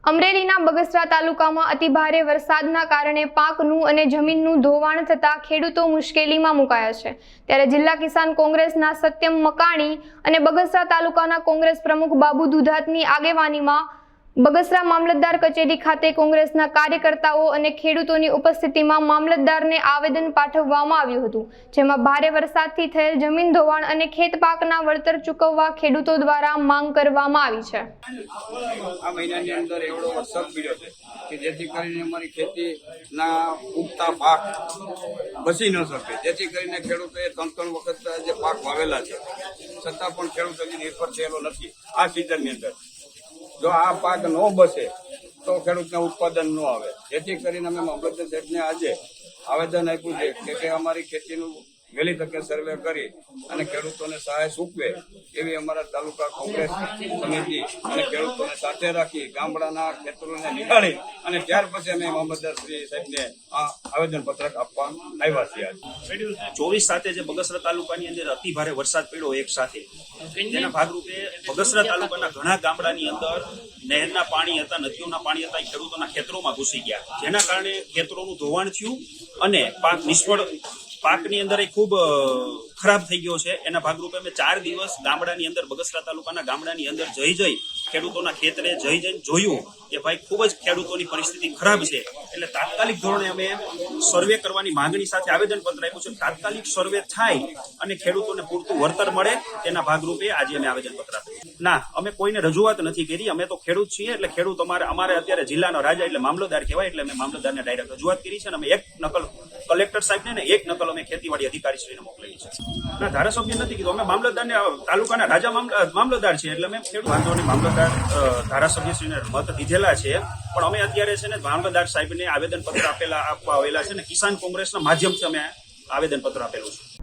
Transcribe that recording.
અમરેલીના બગસરા તાલુકામાં અતિભારે વરસાદના કારણે પાકનું અને જમીનનું ધોવાણ થતા ખેડૂતો મુશ્કેલીમાં મુકાયા છે। ત્યારે જિલ્લા કિસાન કોંગ્રેસના સત્યમ મકાણી અને બગસરા તાલુકાના કોંગ્રેસ પ્રમુખ બાબુ દુધાતની આગેવાનીમાં બગસરા મામલતદાર કચેરી ખાતે કોંગ્રેસના કાર્યકર્તાઓ અને ખેડૂતોની ઉપસ્થિતિમાં મામલતદારને આવેદન પાઠવવામાં આવ્યું હતું, જેમાં ભારે વરસાદથી થયેલ જમીન ધોવાણ અને ખેત પાકના વળતર ચૂકવવા ખેડૂતો દ્વારા માંગ કરવામાં આવી છે। આ મહિનાની અંદર એવડો વરસાદ પડ્યો છે કે જેથી કરીને અમારી ખેતીના ઉગતા પાક બચી ન શકે, જેથી કરીને ખેડૂતોએ 3 વખત જે પાક વાવેલા છે છતાં પણ ખેડૂતો નિર્ભર થયેલો નથી। આ સિઝનની અંદર જો આ પાક ન બસે તો ખેડૂતને ઉત્પાદન ન આવે, જેથી કરીને અમે મામલતદાર સાહેબને આજે આવેદન આપ્યું છે કે અમારી ખેતીનું વહેલી તકે સર્વે કરી અને ખેડૂતોને સહાય ચૂકવે એવી અમારા તાલુકા કોંગ્રેસ સમિતિ અને ખેડૂતોને સાથે રાખી ગામડાના ખેતરોને નિહાળી અને ત્યાર પછી અમે મામલતદાર શ્રી સાહેબને આ આવેદનપત્રક આપવા આવ્યા છીએ। 24/7 જે બગસરા તાલુકાની અંદર અતિ ભારે વરસાદ પડ્યો એક સાથે, તેના ભાગરૂપે બગસરા તાલુકાના ઘણા ગામડાની અંદર નહેરના પાણી હતા, નદીઓના પાણી હતા, ખેડૂતોના ખેતરોમાં ઘૂસી ગયા, જેના કારણે ખેતરોનું ધોવાણ થયું અને પાકની અંદર એ ખૂબ ખરાબ થઈ ગયો છે। એના ભાગરૂપે અમે 4 દિવસ ગામડાની અંદર બગસરા તાલુકાના ગામડાની અંદર જઈ ખેડૂતોના ખેતરે જઈને જોયું કે ભાઈ ખૂબ જ ખેડૂતોની પરિસ્થિતિ ખરાબ છે। એટલે તાત્કાલિક ધોરણે અમે સર્વે કરવાની માંગણી સાથે આવેદનપત્ર આપ્યું છે। તાત્કાલિક સર્વે થાય અને ખેડૂતોને પૂરતું વળતર મળે તેના ભાગરૂપે આજે અમે આવેદનપત્ર આપ્યું। ના, અમે કોઈને રજૂઆત નથી કરી, અમે તો ખેડૂત છીએ। એટલે ખેડૂત અમારે અત્યારે જિલ્લાનો રાજા એટલે મામલતદાર કહેવાય, એટલે અમે મામલતદારને ડાયરેક્ટ રજૂઆત કરી છે અને અમે એક નકલ કલેક્ટર સાહેબને ને એક નકલ અમે ખેતીવાડી અધિકારીશ્રીને મોકલેલી છે। ના, ધારાસભ્ય નથી કીધું, અમે મામલતદારને તાલુકાના રાજા મામલતદાર છે, એટલે અમે ખેડૂત વાંધોની મામલતદાર ધારાસભ્યશ્રીને મત દીધેલા છે। પણ અમે અત્યારે છે ને મામલતદાર સાહેબને આવેદનપત્ર આપવા આવેલા છે ને કિસાન કોંગ્રેસના માધ્યમથી અમે આવેદનપત્ર આપેલું છે।